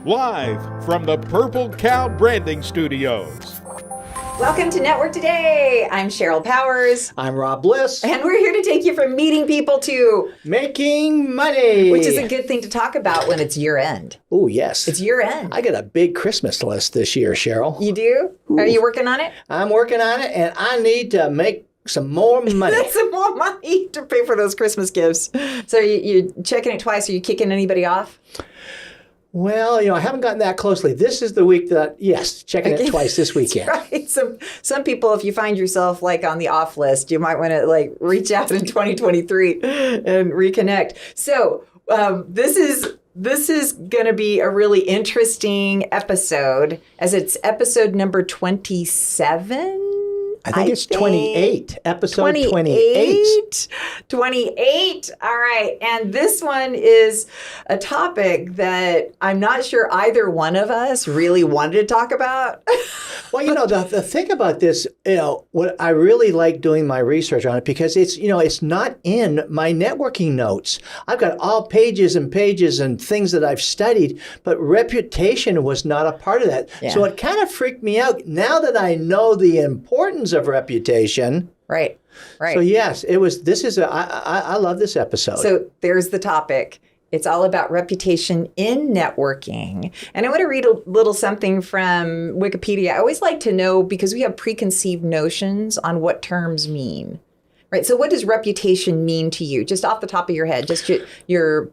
live from the Purple Cow Branding Studios. Welcome to Network Today. I'm Sheryl Powers. I'm Rob Bliss. And we're here to take you from meeting people to making money. Which is a good thing to talk about when it's year end. Oh, yes. It's year end. I got a big Christmas list this year, Sheryl. You do? Ooh. Are you working on it? I'm working on it, and I need to make some more money. Some more money to pay for those Christmas gifts. So you're checking it twice. Are you kicking anybody off? Well, I haven't gotten that closely. This is the week that, yes, checking it twice this weekend. That's right. Some people, if you find yourself like on the off list, you might want to like reach out in 2023 and reconnect. So this is going to be a really interesting episode, as it's episode number 27. I think it's 28. Episode 28. 28. All right. And this one is a topic that I'm not sure either one of us really wanted to talk about. Well, the thing about this, what I really like doing my research on it, because it's not in my networking notes. I've got all pages and pages and things that I've studied, but reputation was not a part of that. Yeah. So it kind of freaked me out. Now that I know the importance of reputation. Right. So yes, I love this episode. So there's the topic. It's all about reputation in networking. And I want to read a little something from Wikipedia. I always like to know, because we have preconceived notions on what terms mean. Right. So what does reputation mean to you? Just off the top of your head, just your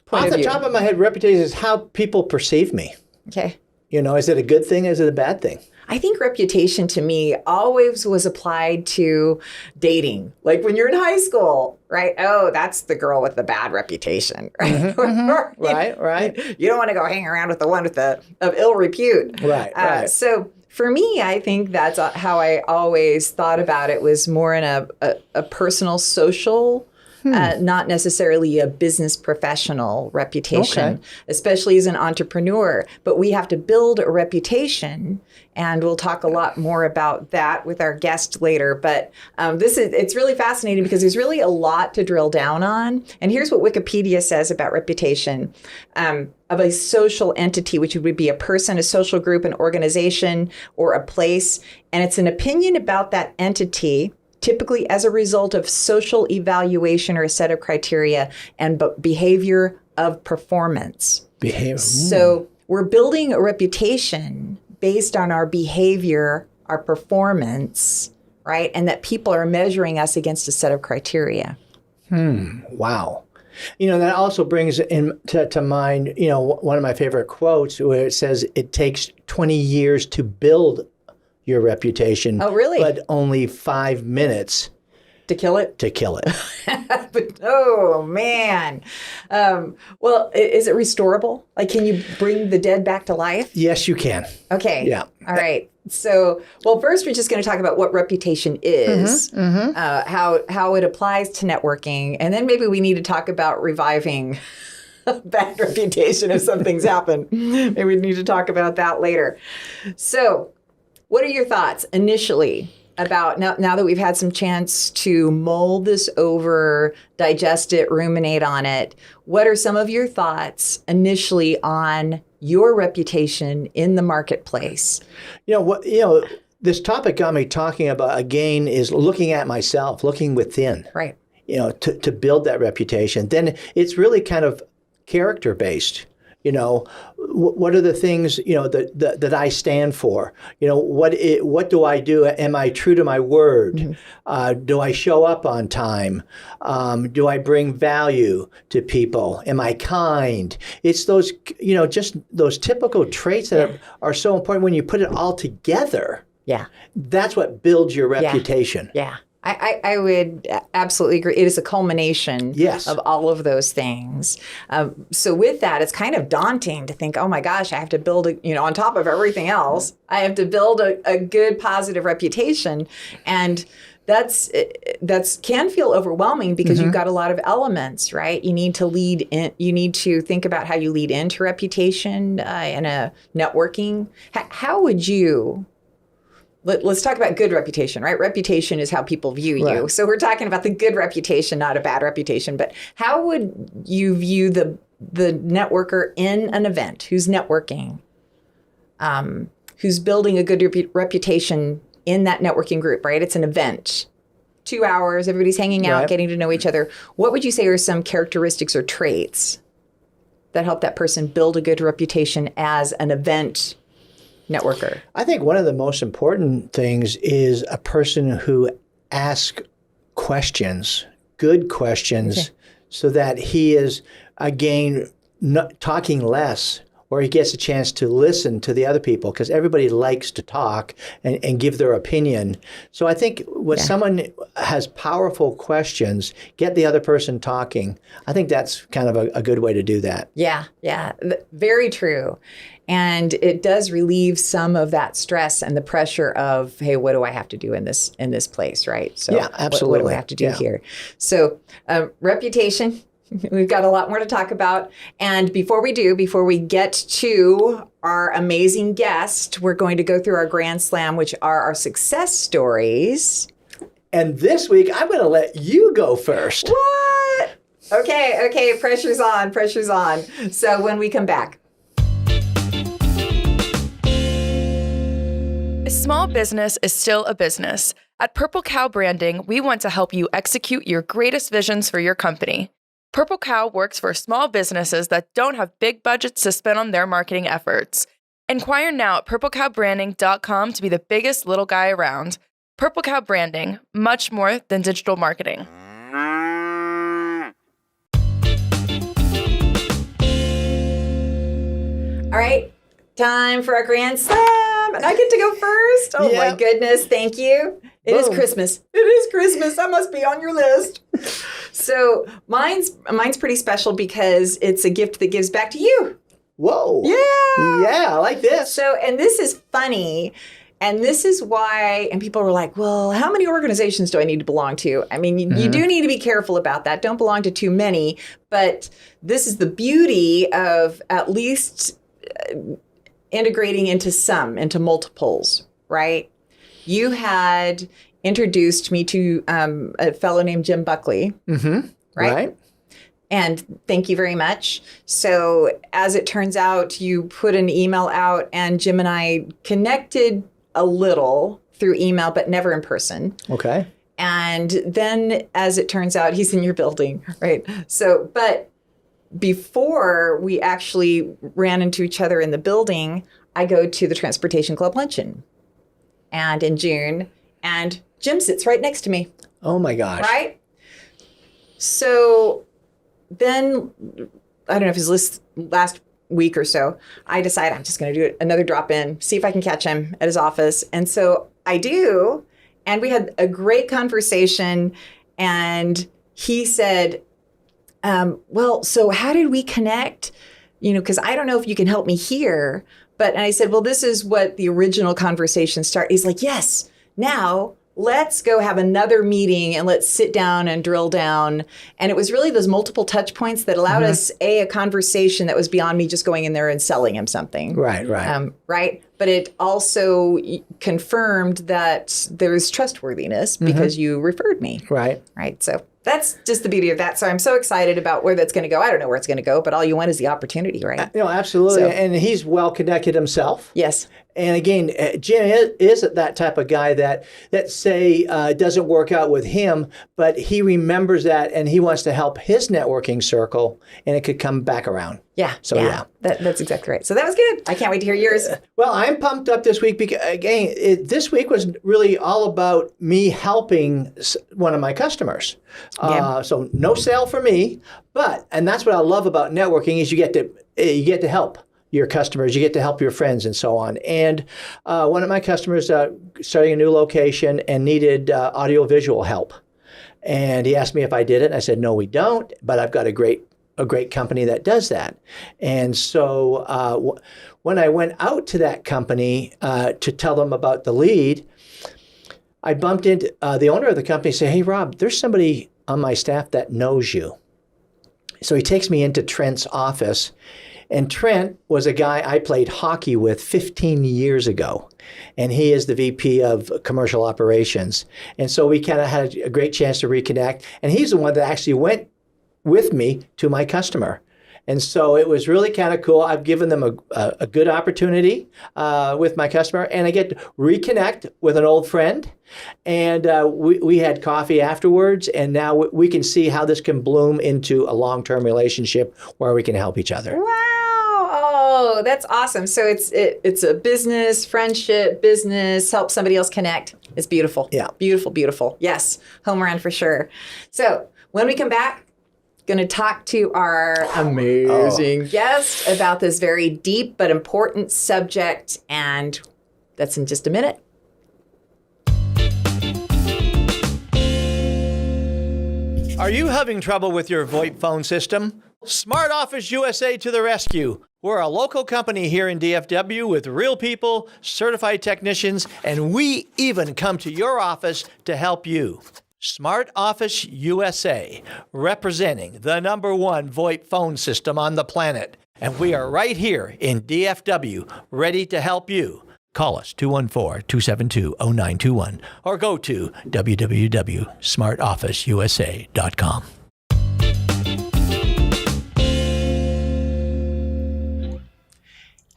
point of view. Off the top of my head, reputation is how people perceive me. Okay. Is it a good thing? Is it a bad thing? I think reputation to me always was applied to dating. Like when you're in high school, right? Oh, that's the girl with the bad reputation, right? Mm-hmm. Right. You don't want to go hang around with the one of ill repute. Right. So for me, I think that's how I always thought about it, was more in a personal, social, not necessarily a business professional reputation, especially as an entrepreneur. But we have to build a reputation, and we'll talk a lot more about that with our guest later. But it's really fascinating because there's really a lot to drill down on. And here's what Wikipedia says about reputation of a social entity, which would be a person, a social group, an organization, or a place. And it's an opinion about that entity, typically as a result of social evaluation or a set of criteria and behavior of performance. So we're building a reputation based on our behavior, our performance, right? And that people are measuring us against a set of criteria. Wow. That also brings to mind, one of my favorite quotes where it says it takes 20 years to build your reputation. Oh, really? But only 5 minutes to kill it? To kill it. But, oh, man. Well, is it restorable? Like, can you bring the dead back to life? Yes, you can. Okay. Yeah. All right. So, first we're just going to talk about what reputation is, how it applies to networking, and then maybe we need to talk about reviving bad reputation if something's happened. Maybe we need to talk about that later. So, what are your thoughts initially about, now that we've had some chance to mull this over, digest it, ruminate on it, what are some of your thoughts initially on your reputation in the marketplace? This topic got me talking about, again, is looking at myself, looking within. Right. To build that reputation. Then it's really kind of character-based. What are the things, that I stand for? What do I do? Am I true to my word? Mm-hmm. Do I show up on time? Do I bring value to people? Am I kind? It's those, just those typical traits that are so important when you put it all together. Yeah. That's what builds your reputation. Yeah. I would absolutely agree. It is a culmination of all of those things. So with that, it's kind of daunting to think, oh my gosh, I have to build, on top of everything else, I have to build a good, positive reputation. And that's can feel overwhelming because you've got a lot of elements, right? You need to lead in. You need to think about how you lead into reputation in a networking. How would you? Let's talk about good reputation, right? Reputation is how people view you. Right. So we're talking about the good reputation, not a bad reputation. But how would you view the networker in an event, who's networking, who's building a good reputation in that networking group, right? It's an event. 2 hours, everybody's hanging out, Right. getting to know each other. What would you say are some characteristics or traits that help that person build a good reputation as an event networker? I think one of the most important things is a person who asks questions, good questions, so that he is, again, not talking less, or he gets a chance to listen to the other people, because everybody likes to talk and give their opinion. So I think when someone has powerful questions, get the other person talking. I think that's kind of a good way to do that. Yeah, very true. And it does relieve some of that stress and the pressure of, hey, what do I have to do in this place, right? So Yeah, absolutely. What do I have to do here? So reputation. We've got a lot more to talk about. And before we get to our amazing guest, we're going to go through our Grand Slam, which are our success stories. And this week, I'm going to let you go first. What? Okay, pressure's on. So when we come back. A small business is still a business. At Purple Cow Branding, we want to help you execute your greatest visions for your company. Purple Cow works for small businesses that don't have big budgets to spend on their marketing efforts. Inquire now at purpleCowBranding.com to be the biggest little guy around. Purple Cow Branding, much more than digital marketing. All right, time for our Grand Slam. And I get to go first. Oh my goodness, thank you. It is Christmas. That must be on your list. So mine's pretty special because it's a gift that gives back to you. Whoa. Yeah, I like this. So, and this is funny. And this is why, and people were like, well, how many organizations do I need to belong to? I mean, you do need to be careful about that. Don't belong to too many. But this is the beauty of at least integrating into multiples, right? You had introduced me to a fellow named Jim Buckley, right? And thank you very much. So as it turns out, you put an email out and Jim and I connected a little through email, but never in person. Okay. And then as it turns out, he's in your building, right? So, but before we actually ran into each other in the building, I go to the Transportation Club luncheon and in June, and Jim sits right next to me. Oh my gosh. Right? So then, I don't know if it was last week or so, I decide I'm just going to do another drop-in, see if I can catch him at his office. And so I do, and we had a great conversation, and he said, well, so how did we connect? You know, because I don't know if you can help me here. And I said, well, this is what the original conversation started. He's like, yes, now let's go have another meeting and let's sit down and drill down. And it was really those multiple touch points that allowed us a conversation that was beyond me just going in there and selling him something. Right. Right. But it also confirmed that there's trustworthiness because you referred me. Right. So that's just the beauty of that. So I'm so excited about where that's going to go. I don't know where it's going to go, but all you want is the opportunity, right? No, absolutely. So, and he's well connected himself. Yes. And again, Jim is that type of guy that say doesn't work out with him, but he remembers that and he wants to help his networking circle, and it could come back around. Yeah. So yeah. That's exactly right. So that was good. I can't wait to hear yours. Well, I'm pumped up this week because, again, this week was really all about me helping one of my customers. So no sale for me, and that's what I love about networking is you get to help your customers, you get to help your friends and so on. And one of my customers starting a new location and needed audio-visual help. And he asked me if I did it. And I said, no, we don't, but I've got a great company that does that. And so when I went out to that company to tell them about the lead, I bumped into the owner of the company and said, hey, Rob, there's somebody on my staff that knows you. So he takes me into Trent's office. And Trent was a guy I played hockey with 15 years ago. And he is the VP of commercial operations. And so we kind of had a great chance to reconnect. And he's the one that actually went with me to my customer. And so it was really kind of cool. I've given them a good opportunity with my customer, and I get to reconnect with an old friend. And we had coffee afterwards, and now we can see how this can bloom into a long-term relationship where we can help each other. Wow. Oh, that's awesome. So it's a business, friendship, business, help somebody else connect. It's beautiful. Yeah. Beautiful, beautiful. Yes. Home run for sure. So when we come back, going to talk to our amazing guest about this very deep but important subject, and that's in just a minute. Are you having trouble with your VoIP phone system? Smart Office USA to the rescue. We're a local company here in DFW with real people, certified technicians, and we even come to your office to help you. Smart Office USA, representing the #1 VoIP phone system on the planet. And we are right here in DFW, ready to help you. Call us 214-272-0921 or go to www.smartofficeusa.com.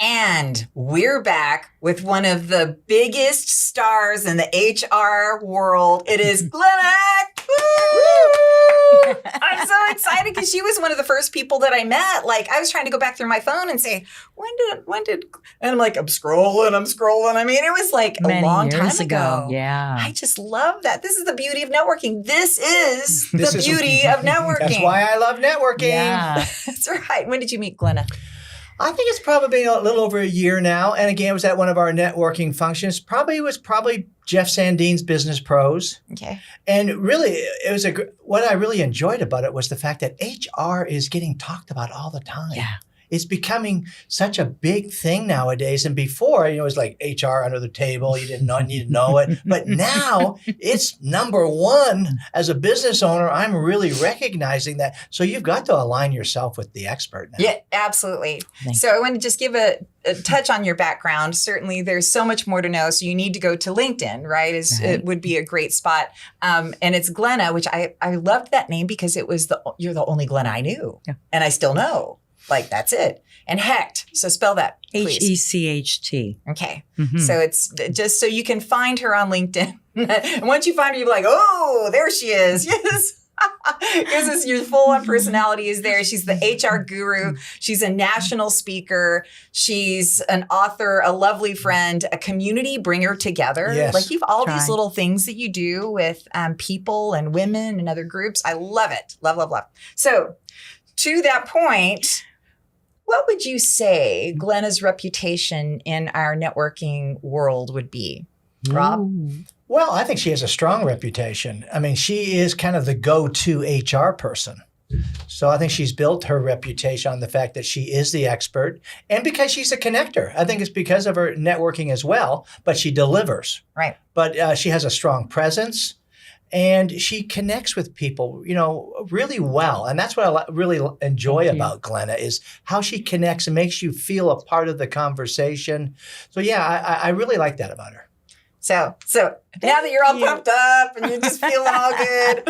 And we're back with one of the biggest stars in the HR world. It is Glenna Hecht. Woo! I'm so excited because she was one of the first people that I met. Like, I was trying to go back through my phone and say, when did, and I'm like, I'm scrolling. I mean, it was like a long time ago. Yeah. I just love that. This is the beauty of networking. This is the beauty of networking. That's why I love networking. Yeah. That's right. When did you meet Glenna? I think it's probably a little over a year now. And again, it was at one of our networking functions. It was Jeff Sandine's Business Pros. Okay. And really, it was what I really enjoyed about it was the fact that HR is getting talked about all the time. Yeah. It's becoming such a big thing nowadays. And before, it was like HR under the table. You didn't need to know it. But now it's #1 as a business owner. I'm really recognizing that. So you've got to align yourself with the expert now. Yeah, absolutely. So I want to just give a touch on your background. Certainly there's so much more to know. So you need to go to LinkedIn, right? It would be a great spot. And it's Glenna, which I loved that name because you're the only Glenna I knew. Yeah. And I still know. Like, that's it. And Hecht. So spell that, please. Hecht. Okay. Mm-hmm. So it's just so you can find her on LinkedIn. And once you find her, you're like, oh, there she is. Yes. Because your full-on personality is there. She's the HR guru. She's a national speaker. She's an author, a lovely friend, a community bringer together. Yes. Like, you've all these little things that you do with people and women and other groups. I love it. Love, love, love. So to that point, what would you say Glenna's reputation in our networking world would be? Rob? Well, I think she has a strong reputation. I mean, she is kind of the go-to HR person. So I think she's built her reputation on the fact that she is the expert and because she's a connector. I think it's because of her networking as well, but she delivers. Right. But she has a strong presence. And she connects with people, really well. And that's what I really enjoy about Glenna is how she connects and makes you feel a part of the conversation. So, yeah, I really like that about her. So now that you're all pumped up and you're just feeling all good.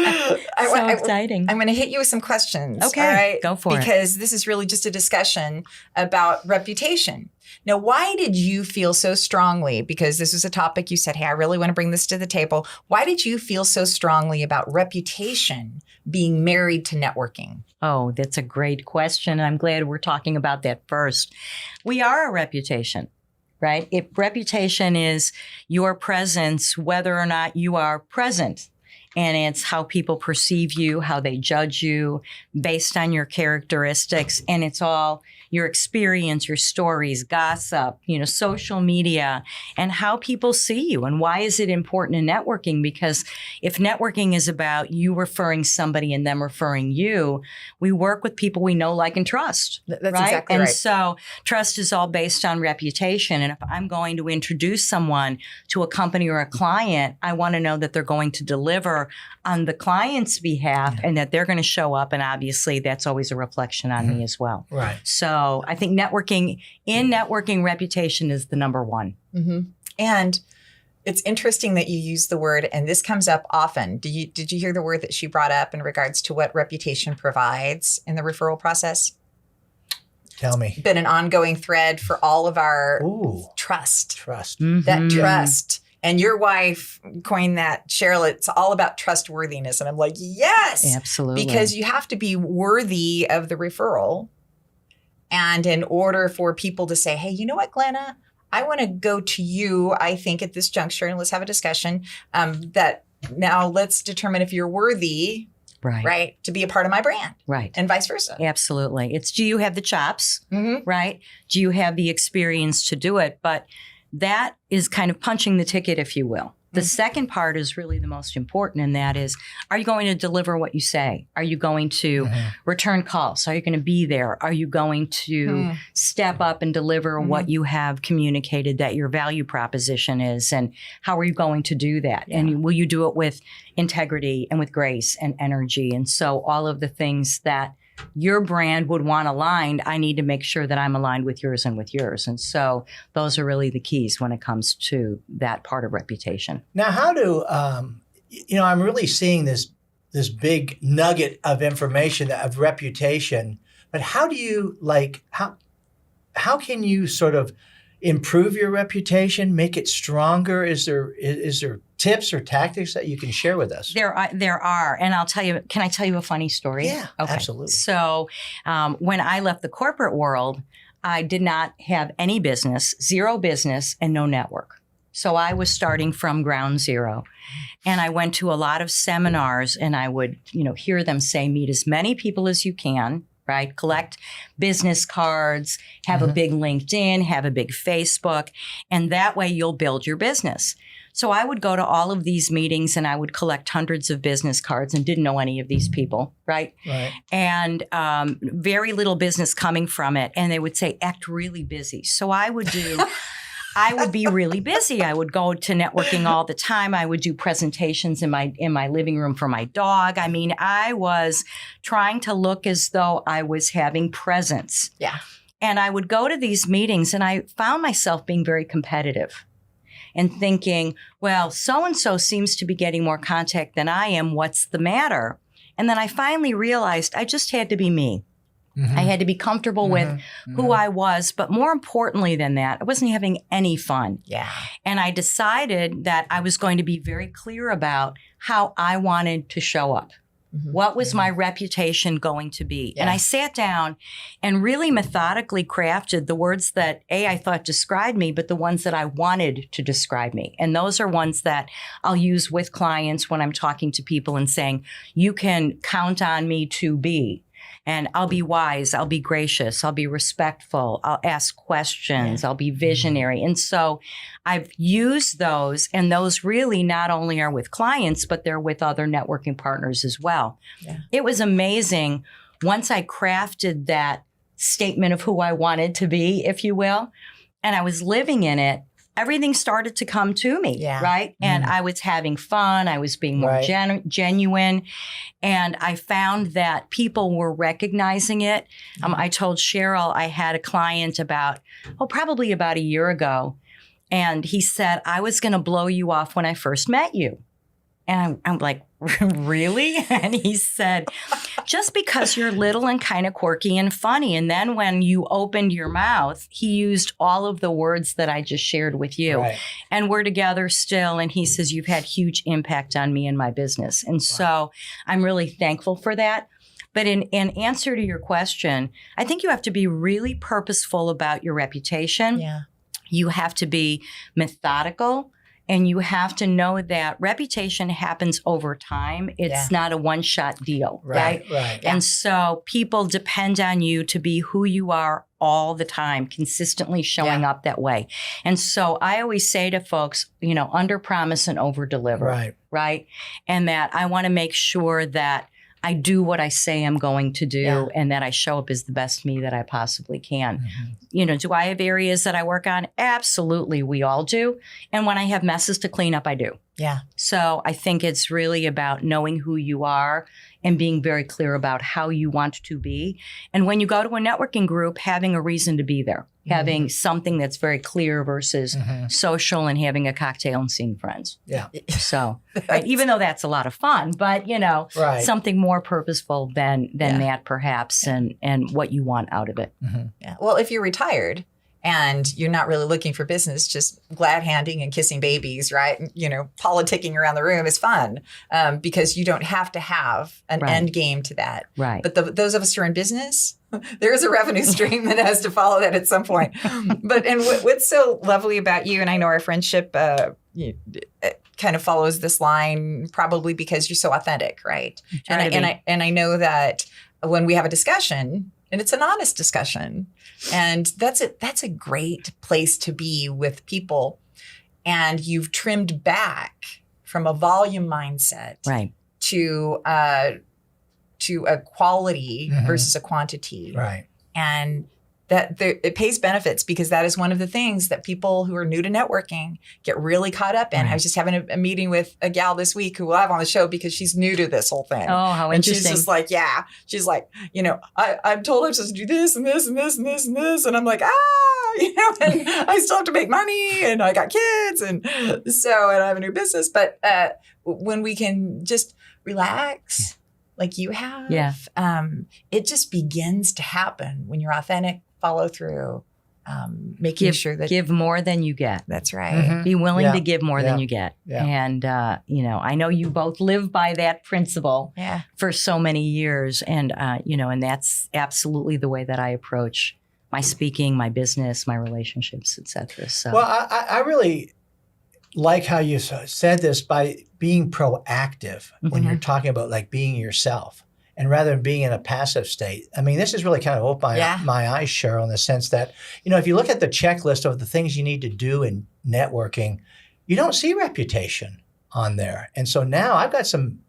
Exciting. I'm going to hit you with some questions. Okay, all right? go for it. Because this is really just a discussion about reputation. Now, why did you feel so strongly, because this was a topic you said, hey, I really want to bring this to the table. Why did you feel so strongly about reputation being married to networking? Oh, that's a great question. I'm glad we're talking about that first. We are a reputation, right? If reputation is your presence, whether or not you are present. And it's how people perceive you, how they judge you based on your characteristics. And it's all your experience, your stories, gossip, social media, and how people see you. And why is it important in networking? Because if networking is about you referring somebody and them referring you, we work with people we know, like, and trust. That's right? exactly right. And so trust is all based on reputation. And if I'm going to introduce someone to a company or a client, I want to know that they're going to deliver on the client's behalf and that they're going to show up. And obviously that's always a reflection on me as well. Right. So I think networking, reputation is the #1. Mm-hmm. And it's interesting that you use the word, and this comes up often. Did you hear the word that she brought up in regards to what reputation provides in the referral process? Tell me. been an ongoing thread for all of our Ooh, trust. trust. That trust. And your wife coined that, Sheryl, it's all about trustworthiness. And I'm like, yes. Absolutely. Because you have to be worthy of the referral. And in order for people to say, hey, you know what, Glenna, I want to go to you, I think, at this juncture, and let's have a discussion, that now let's determine if you're worthy, right, to be a part of my brand. Right. And vice versa. Absolutely. It's, do you have the chops, Mm-hmm. right? Do you have the experience to do it? But that is kind of punching the ticket, if you will. The second part is really the most important, and that is, are you going to deliver what you say? Are you going to return calls? Are you going to be there? Are you going to step up and deliver what you have communicated that your value proposition is? And how are you going to do that? Yeah. And will you do it with integrity and with grace and energy? And so all of the things that your brand would want aligned, I need to make sure that I'm aligned with yours and with yours. And so those are really the keys when it comes to that part of reputation. Now, how do, I'm really seeing this big nugget of information, of reputation, but how do you, how can you sort of improve your reputation, make it stronger? Is there tips or tactics that you can share with us? There are. And I'll tell you, can I tell you a funny story? Yeah, absolutely. So when I left the corporate world, I did not have any business, zero business, and no network. So I was starting from ground zero. And I went to a lot of seminars, and I would, hear them say, meet as many people as you can, right? Collect business cards, have a big LinkedIn, have a big Facebook, and that way you'll build your business. So I would go to all of these meetings, and I would collect hundreds of business cards and didn't know any of these people, right? Right. And very little business coming from it. And they would say, act really busy. So I would be really busy. I would go to networking all the time. I would do presentations in my living room for my dog. I mean, I was trying to look as though I was having presence. Yeah. And I would go to these meetings, and I found myself being very competitive and thinking, well, so-and-so seems to be getting more contact than I am. What's the matter? And then I finally realized I just had to be me. I had to be comfortable with who I was. But more importantly than that, I wasn't having any fun. Yeah. And I decided that I was going to be very clear about how I wanted to show up. What was my reputation going to be? Yeah. And I sat down and really methodically crafted the words that I thought described me, but the ones that I wanted to describe me. And those are ones that I'll use with clients when I'm talking to people and saying, you can count on me to be. And I'll be wise, I'll be gracious, I'll be respectful, I'll ask questions, I'll be visionary. And so I've used those, and those really not only are with clients, but they're with other networking partners as well. Yeah. It was amazing once I crafted that statement of who I wanted to be, if you will, and I was living in it. Everything started to come to me, right? And I was having fun. I was being more genuine. And I found that people were recognizing it. I told Sheryl I had a client probably about a year ago. And he said, I was going to blow you off when I first met you. And I'm like, really? And he said, just because you're little and kind of quirky and funny. And then when you opened your mouth, he used all of the words that I just shared with you. Right. And we're together still. And he says, you've had huge impact on me and my business. And so I'm really thankful for that. But in answer to your question, I think you have to be really purposeful about your reputation. Yeah. You have to be methodical. And you have to know that reputation happens over time. It's not a one-shot deal, right? Right. And so people depend on you to be who you are all the time, consistently showing up that way. And so I always say to folks, under promise and over deliver, right? And that I want to make sure that I do what I say I'm going to do and that I show up as the best me that I possibly can. Do I have areas that I work on? Absolutely. We all do. And when I have messes to clean up, I do. Yeah. So I think it's really about knowing who you are and being very clear about how you want to be. And when you go to a networking group, having a reason to be there, having something that's very clear versus social and having a cocktail and seeing friends. Yeah. So, right, even though that's a lot of fun, but Right. something more purposeful than that perhaps, and what you want out of it. Yeah. Well, if you're retired and you're not really looking for business, just glad handing and kissing babies, right? Politicking around the room is fun because you don't have to have an Right. end game to that. Right. But those of us who are in business, there is a revenue stream that has to follow that at some point. And what's so lovely about you, and I know our friendship kind of follows this line, probably because you're so authentic, right? And I know that when we have a discussion, and it's an honest discussion, and that's a great place to be with people. And you've trimmed back from a volume mindset Right. to a quality versus a quantity. Right. And it pays benefits, because that is one of the things that people who are new to networking get really caught up in. I was just having a meeting with a gal this week who we'll have on the show because she's new to this whole thing. Oh, how and interesting. she's just like, she's like, I'm told I'm supposed to do this and this and this and this and this. And I'm like, and I still have to make money, and I got kids. And I have a new business. But when we can just relax, like you have, it just begins to happen when you're authentic, follow through, making sure that give more than you get. That's right. Be willing Yeah. to give more than you get. Yeah. And, I know you both live by that principle for so many years. And, and that's absolutely the way that I approach my speaking, my business, my relationships, et cetera. So, Well, I really like how you said this, by being proactive when you're talking about like being yourself, and rather than being in a passive state. I mean, this has really kind of opened my eyes, Sheryl, in the sense that, if you look at the checklist of the things you need to do in networking, you don't see reputation on there. And so now I've got some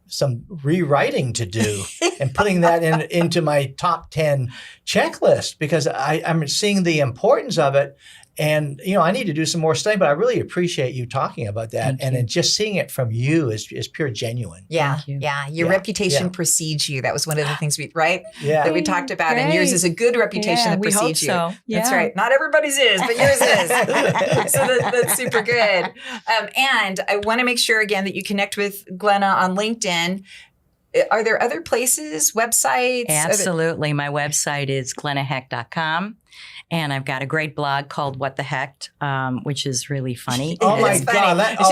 rewriting to do and putting that into my top 10 checklist, because I'm seeing the importance of it. And, I need to do some more studying, but I really appreciate you talking about that. And then just seeing it from you is pure genuine. Yeah. Thank you. Yeah. Your reputation precedes you. That was one of the things that we talked about. Great. And yours is a good reputation that we precedes hope you. so. Yeah. That's right. Not everybody's is, but yours is. So that's super good. And I want to make sure again that you connect with Glenna on LinkedIn. Are there other places, websites? Absolutely. My website is glennahecht.com. And I've got a great blog called What the Hecht, which is really funny. Oh my It's God! funny.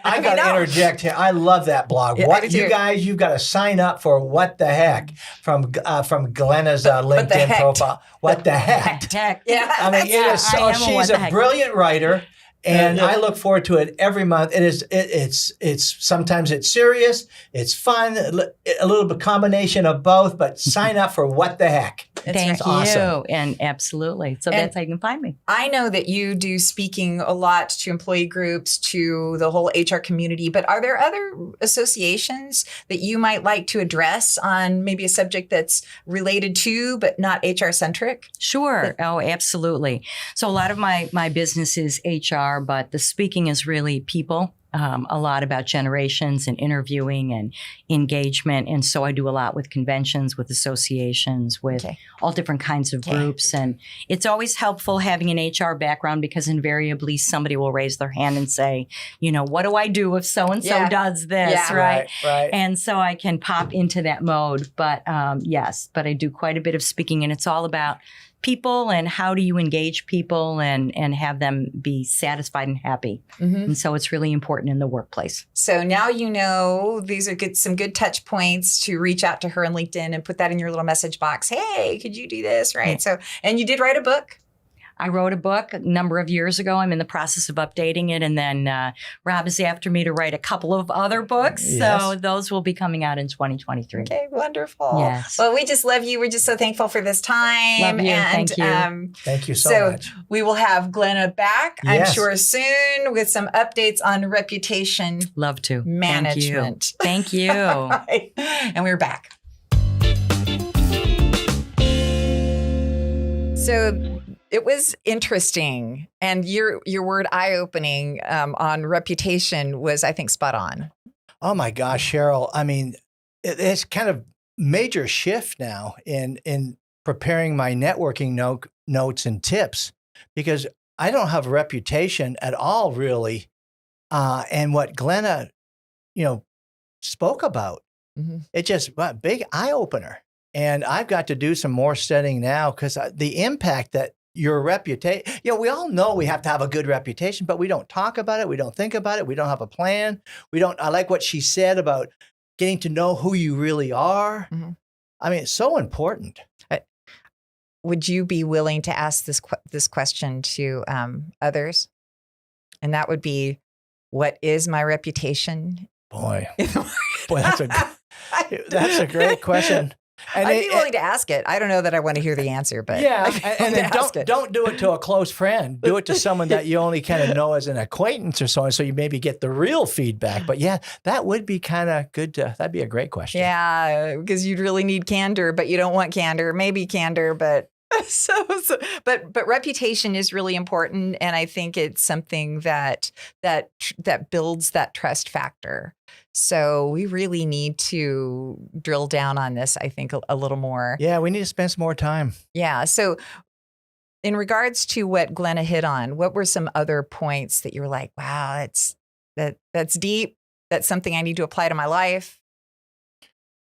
I got to interject here. I love that blog. You've got to sign up for What the Heck from Glenna's LinkedIn profile. What the heck? Yeah. I mean, it is so. She's a brilliant writer. And I look forward to it every month. It's sometimes it's serious, it's fun, a little bit combination of both, but sign up for What the Heck. Thank you. Awesome. And absolutely. So that's how you can find me. I know that you do speaking a lot to employee groups, to the whole HR community, but are there other associations that you might like to address on maybe a subject that's related to, but not HR centric? Sure. Oh, absolutely. So a lot of my business is HR, but the speaking is really people. A lot about generations and interviewing and engagement. And so I do a lot with conventions, with associations, with all different kinds of groups. And it's always helpful having an HR background, because invariably somebody will raise their hand and say, what do I do if so-and-so does this, right? Right. And so I can pop into that mode. But but I do quite a bit of speaking, and it's all about people and how do you engage people and have them be satisfied and happy. And so it's really important in the workplace. So now these are some good touch points to reach out to her on LinkedIn and put that in your little message box. Hey, could you do this? Right. So, and you did write a book. I wrote a book a number of years ago. I'm in the process of updating it. And then Rob is after me to write a couple of other books. Yes. So those will be coming out in 2023. Okay, wonderful. Yes. Well, we just love you. We're just so thankful for this time. Love you. And, Thank you. Thank you so much. We will have Glenna back, I'm Yes. sure, soon with some updates on reputation Love to. management. Thank you. Right. And we're back. So It was interesting, and your word eye-opening on reputation was, I think, spot on. Oh my gosh, Sheryl. I mean, it's kind of major shift now in preparing my networking notes and tips, because I don't have a reputation at all, really. And what Glenna, spoke about, it just big eye opener. And I've got to do some more studying now, because the impact that your reputation, we all know we have to have a good reputation, but we don't talk about it. We don't think about it. We don't have a plan. I like what she said about getting to know who you really are. Mm-hmm. I mean, it's so important. Would you be willing to ask this question to others? And that would be, what is my reputation? Boy, that's a great question. And I'd be willing to ask it. I don't know that I want to hear the answer, but and then don't do it to a close friend. Do it to someone that you only kind of know as an acquaintance or so you maybe get the real feedback. But yeah, that would be kind of good. That'd be a great question. Yeah, because you'd really need candor, but you don't want candor. Maybe candor, but but reputation is really important, and I think it's something that builds that trust factor. So we really need to drill down on this, I think, a little more. Yeah, we need to spend some more time. Yeah. So in regards to what Glenna hit on, what were some other points that you were like, wow, that's deep. That's something I need to apply to my life?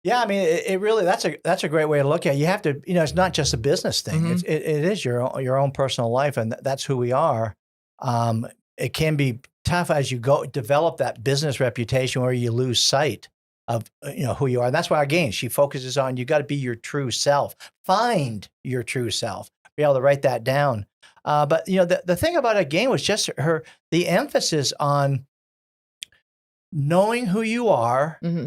Yeah, I mean, it really, that's a great way to look at it. You have to, it's not just a business thing. Mm-hmm. It is your own personal life, and that's who we are. It can be tough as you develop that business reputation where you lose sight of who you are. And that's why, again, she focuses on, you got to be your true self. Find your true self. Be able to write that down. But the thing about it, again, was just the emphasis on knowing who you are. Mm-hmm.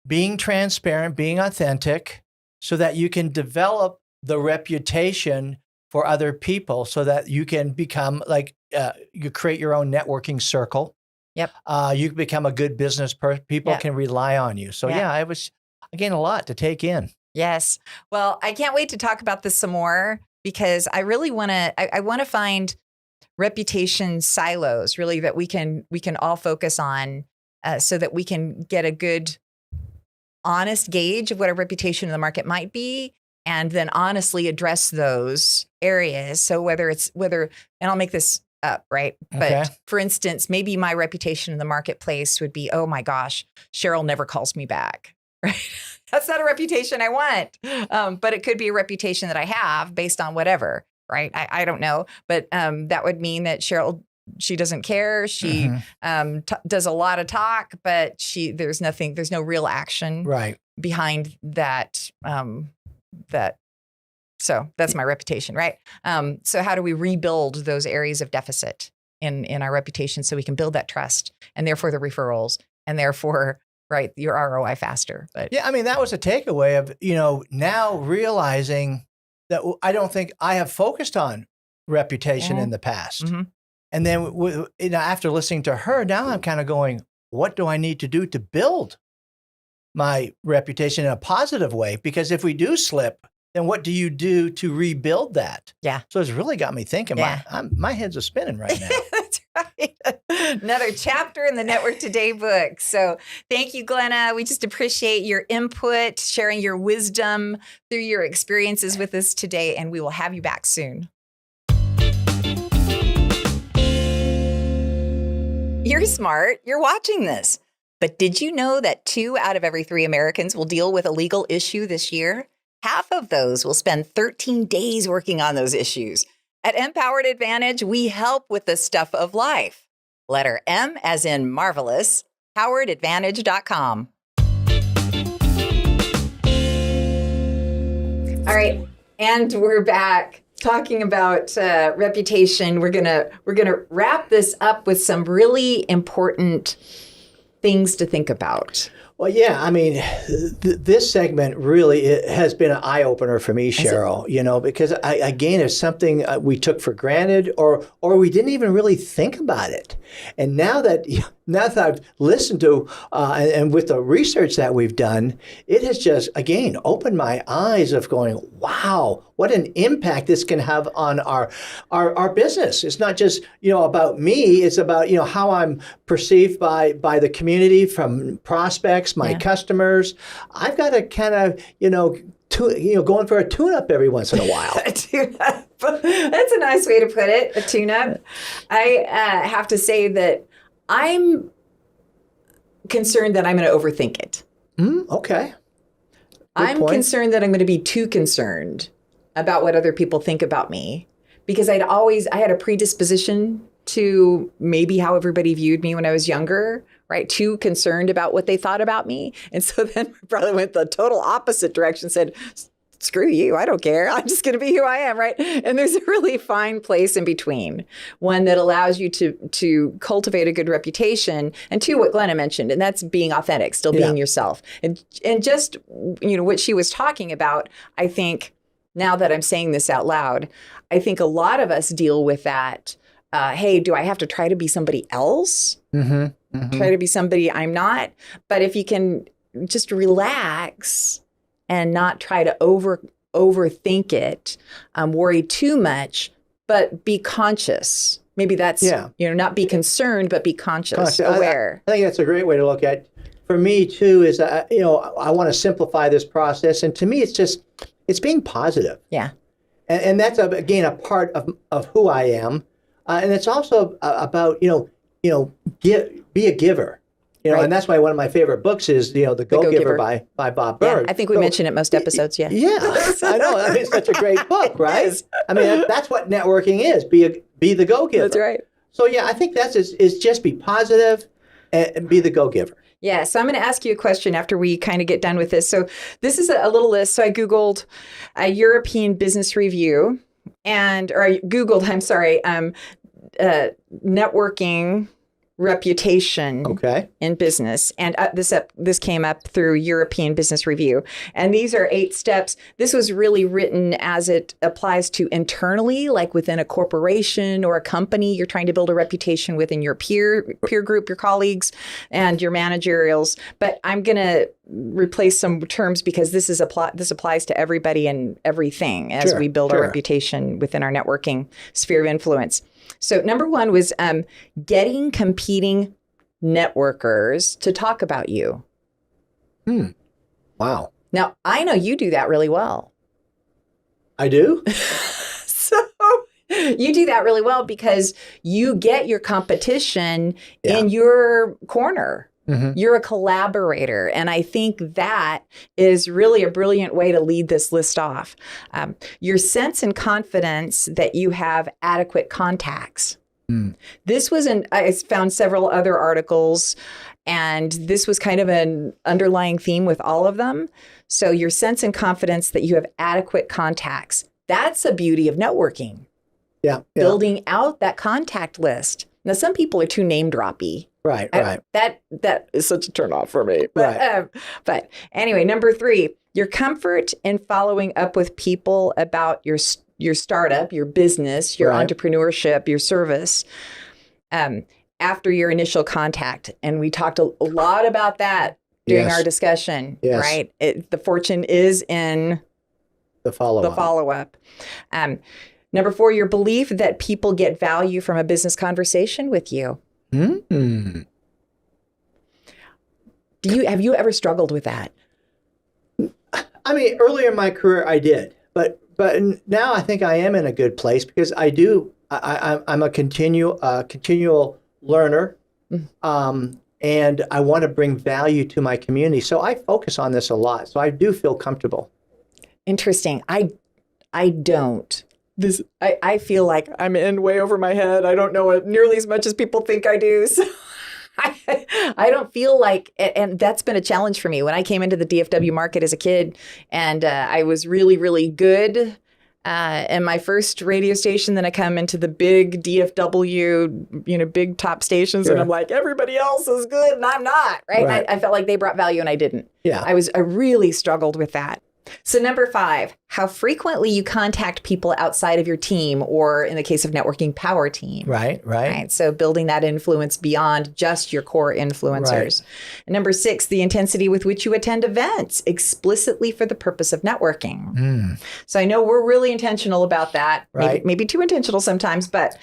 Being transparent, being authentic, so that you can develop the reputation for other people, so that you can become you create your own networking circle. Yep. You become a good business person. People can rely on you. So it was, again, a lot to take in. Yes. Well, I can't wait to talk about this some more, because I really want to, I want to find reputation silos, really, that we can all focus on, so that we can get a good, honest gauge of what our reputation in the market might be, and then honestly address those areas. So and I'll make this up, right? Okay. But for instance, maybe my reputation in the marketplace would be, oh my gosh, Sheryl never calls me back, right? That's not a reputation I want. But it could be a reputation that I have based on whatever, right? I don't know. But that would mean that Sheryl, she doesn't care. She does a lot of talk, but there's no real action behind that. So that's my reputation, right? So how do we rebuild those areas of deficit in our reputation, so we can build that trust, and therefore the referrals, and therefore your ROI faster? But yeah, I mean, that was a takeaway of now realizing that I don't think I have focused on reputation in the past. Mm-hmm. And then after listening to her, now I'm kind of going, what do I need to do to build my reputation in a positive way? Because if we do slip, then what do you do to rebuild that? Yeah. So it's really got me thinking. Yeah. My head's spinning right now. That's right. Another chapter in the Network Today book. So thank you, Glenna. We just appreciate your input, sharing your wisdom through your experiences with us today, and we will have you back soon. You're smart. You're watching this. But did you know that 2 out of every 3 Americans will deal with a legal issue this year? Half of those will spend 13 days working on those issues. At Empowered Advantage, we help with the stuff of life. Letter M as in marvelous, poweredadvantage.com. All right, and we're back. Talking about reputation, we're gonna wrap this up with some really important things to think about. Well, yeah, I mean, this segment really has been an eye opener for me, Sheryl. Because again, it's something we took for granted, or we didn't even really think about it. And now that now that I've listened to and with the research that we've done, it has just, again, opened my eyes of going, wow, what an impact this can have on our business. It's not just, about me. It's about, how I'm perceived by the community, from prospects, my customers. I've got to kind of, going for a tune-up every once in a while. A tune-up. That's a nice way to put it, a tune-up. I have to say that I'm concerned that I'm going to overthink it. Okay. I'm concerned that I'm going to be too concerned about what other people think about me, because I had a predisposition to maybe how everybody viewed me when I was younger, right? Too concerned about what they thought about me. And so then I probably went the total opposite direction, said, screw you, I don't care. I'm just going to be who I am, right? And there's a really fine place in between, one that allows you to cultivate a good reputation, and two, what Glenna mentioned, and that's being authentic, still being yourself. And just, what she was talking about, I think, now that I'm saying this out loud, I think a lot of us deal with that. Hey, do I have to try to be somebody else? Try to be somebody I'm not? But if you can just relax and not try to overthink it, worry too much, but be conscious. Maybe that's, not be concerned, but be conscious, aware. I think that's a great way to look at it. For me, too, is, I want to simplify this process. And to me, it's being positive. Yeah. And that's, again, a part of who I am. And it's also about, be a giver. Right. And that's why one of my favorite books is, The Go-Giver by Bob Burg. Yeah, I think we mention it most episodes, Yeah, I know. I mean, it's such a great book, right? I mean, that's what networking is. Be the go-giver. That's right. So, I think is just be positive and be the go-giver. Yeah, so I'm going to ask you a question after we kind of get done with this. So this is a little list. So I Googled a European Business Review networking reputation in business. And this came up through European Business Review. And these are 8 steps. This was really written as it applies to internally, like within a corporation or a company. You're trying to build a reputation within your peer group, your colleagues, and your managerials. But I'm going to replace some terms because this applies to everybody and everything as we build our reputation within our networking sphere of influence. So number 1 was getting competing networkers to talk about you. Wow. Now, I know you do that really well. I do? So you do that really well because you get your competition in your corner. You're a collaborator. And I think that is really a brilliant way to lead this list off. Your sense and confidence that you have adequate contacts. This was I found several other articles, and this was kind of an underlying theme with all of them. So your sense and confidence that you have adequate contacts. That's the beauty of networking. Yeah. Building out that contact list. Now, some people are too name droppy. Right. That is such a turnoff for me. But anyway, number 3, your comfort in following up with people about your startup, your business, your entrepreneurship, your service, after your initial contact. And we talked a lot about that during our discussion, right? The fortune is in the follow-up. Number 4, your belief that people get value from a business conversation with you. Have you ever struggled with that? I mean, earlier in my career, I did, but now I think I am in a good place because I'm a continual learner, and I want to bring value to my community. So I focus on this a lot. So I do feel comfortable. Interesting. I don't. I feel like I'm in way over my head. I don't know it nearly as much as people think I do. So I don't feel like, and that's been a challenge for me. When I came into the DFW market as a kid, and I was really, really good in my first radio station, then I come into the big DFW, big top stations, and I'm like, everybody else is good and I'm not, right? I felt like they brought value and I didn't. I really struggled with that. So number 5, how frequently you contact people outside of your team, or in the case of networking, power team. Right. So building that influence beyond just your core influencers. And number 6, the intensity with which you attend events explicitly for the purpose of networking. So I know we're really intentional about that. Right. Maybe too intentional sometimes, but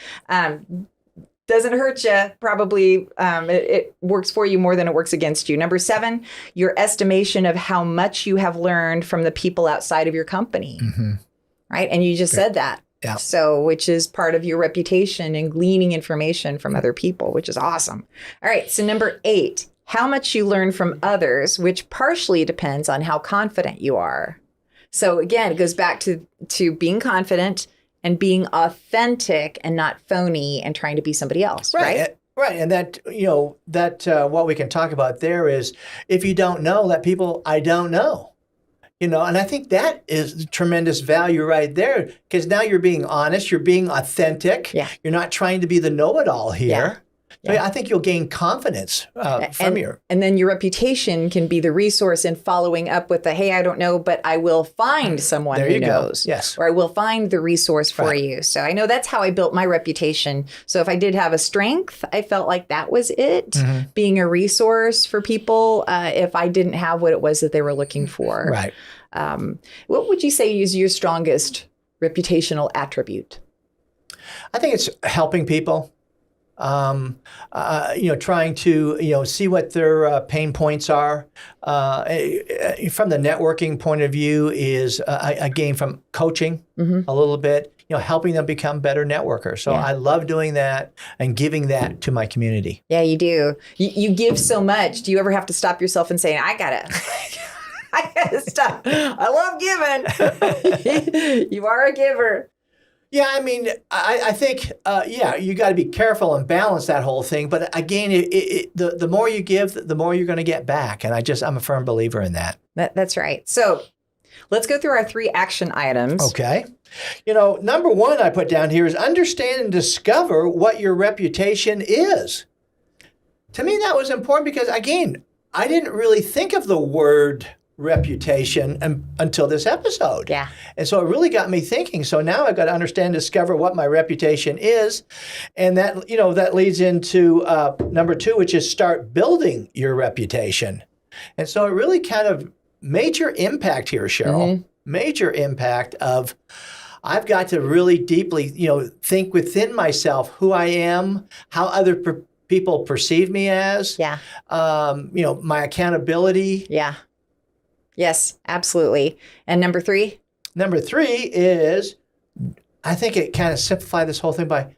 doesn't hurt you. Probably it works for you more than it works against you. Number 7, your estimation of how much you have learned from the people outside of your company. Right. And you just said that. Yeah. So, which is part of your reputation and gleaning information from other people, which is awesome. All right. So number 8, how much you learn from others, which partially depends on how confident you are. So again, it goes back to being confident and being authentic and not phony and trying to be somebody else, right? Right. And that, what we can talk about there is, if you don't know, let people, I don't know. And I think that is tremendous value right there, because now you're being honest, you're being authentic. Yeah. You're not trying to be the know-it-all here. Yeah. So I think you'll gain confidence from your... And then your reputation can be the resource in following up with the, hey, I don't know, but I will find someone who knows. Yes. Or I will find the resource for you. So I know that's how I built my reputation. So if I did have a strength, I felt like that was it, being a resource for people if I didn't have what it was that they were looking for. Right. What would you say is your strongest reputational attribute? I think it's helping people. Trying to, see what their pain points are. From the networking point of view is, again, from coaching a little bit, helping them become better networkers. So I love doing that and giving that to my community. Yeah, you do. You give so much. Do you ever have to stop yourself and say, I gotta stop. I love giving. You are a giver. Yeah, I mean, I think, you got to be careful and balance that whole thing. But again, the more you give, the more you're going to get back. And I'm a firm believer in that. That's right. So let's go through our 3 action items. Okay. Number 1 I put down here is understand and discover what your reputation is. To me, that was important because, again, I didn't really think of the word reputation until this episode. Yeah. And so it really got me thinking. So now I've got to understand, discover what my reputation is. And that, that leads into number 2, which is start building your reputation. And so it really kind of major impact here, Sheryl. Major impact of I've got to really deeply, think within myself who I am, how other people perceive me as. Yeah. My accountability. Yeah. Yes, absolutely. And number 3? Number 3 is, I think it kind of simplified this whole thing by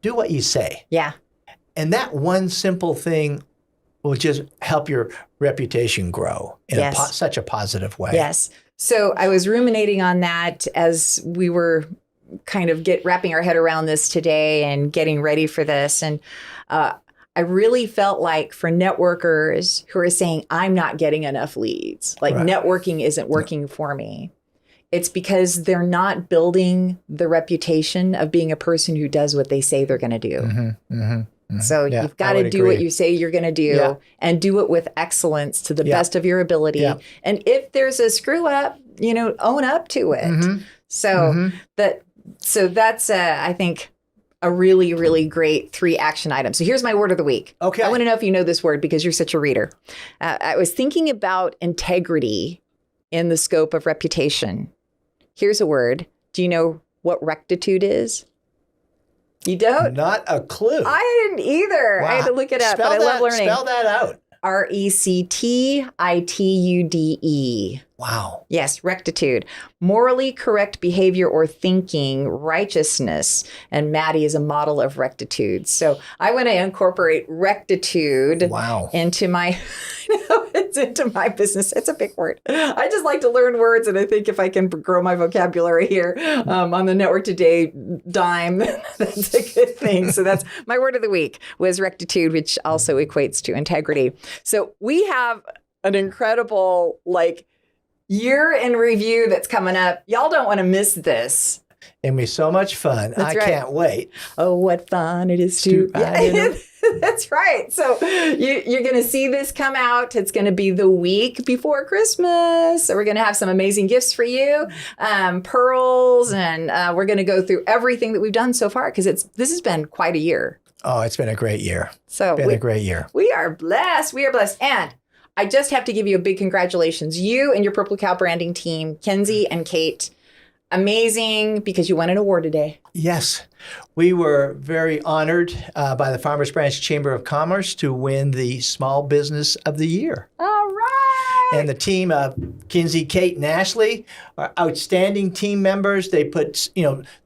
do what you say. Yeah. And that one simple thing will just help your reputation grow in such a positive way. Yes. So I was ruminating on that as we were kind of wrapping our head around this today and getting ready for this. And I really felt like for networkers who are saying, I'm not getting enough leads, like networking isn't working for me. It's because they're not building the reputation of being a person who does what they say they're going to do. So you've got to do what you say you're going to do and do it with excellence to the best of your ability. Yeah. And if there's a screw up, own up to it. So that's, I think, a really, really great 3 action items. So here's my word of the week. Okay. I want to know if you know this word because you're such a reader. I was thinking about integrity in the scope of reputation. Here's a word. Do you know what rectitude is? You don't? Not a clue. I didn't either. Wow. I had to look it up, but I love learning. Spell that out. rectitude. Wow. Yes, rectitude. Morally correct behavior or thinking, righteousness. And Maddie is a model of rectitude. So I want to incorporate rectitude into my it's into my business. It's a big word. I just like to learn words, and I think if I can grow my vocabulary here on the Network Today dime, that's a good thing. So that's my word of the week was rectitude, which also equates to integrity. So we have an incredible year in review that's coming up. Y'all don't want to miss this. It'll be so much fun. I right. can't wait. Oh, what fun it is to ride in a That's right. So you're going to see this come out. It's going to be the week before Christmas. So we're going to have some amazing gifts for you, pearls, and we're going to go through everything that we've done so far because this has been quite a year. Oh, it's been a great year. So a great year. We are blessed. We are blessed. And I just have to give you a big congratulations. You and your Purple Cow branding team, Kenzie and Kate, amazing because you won an award today. Yes. We were very honored by the Farmers Branch Chamber of Commerce to win the Small Business of the Year. All right. And the team of Kinsey, Kate, and Ashley are outstanding team members. They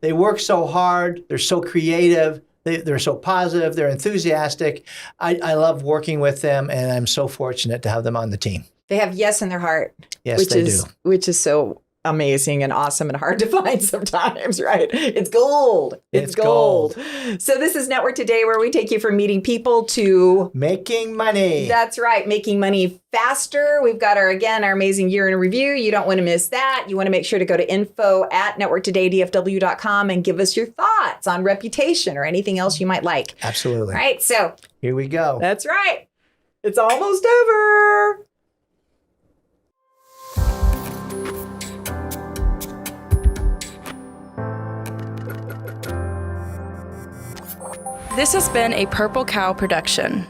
they work so hard. They're so creative. They're so positive. They're enthusiastic. I love working with them, and I'm so fortunate to have them on the team. They have yes in their heart. Yes, they do. Which is so amazing and awesome and hard to find sometimes, right? It's gold. It's gold. So this is Network Today, where we take you from meeting people to making money. That's right. Making money faster. We've got our amazing year in review. You don't want to miss that. You want to make sure to go to info@networktodaydfw.com and give us your thoughts on reputation or anything else you might like. Absolutely. All right. So here we go. That's right. It's almost over. This has been a Purple Cow production.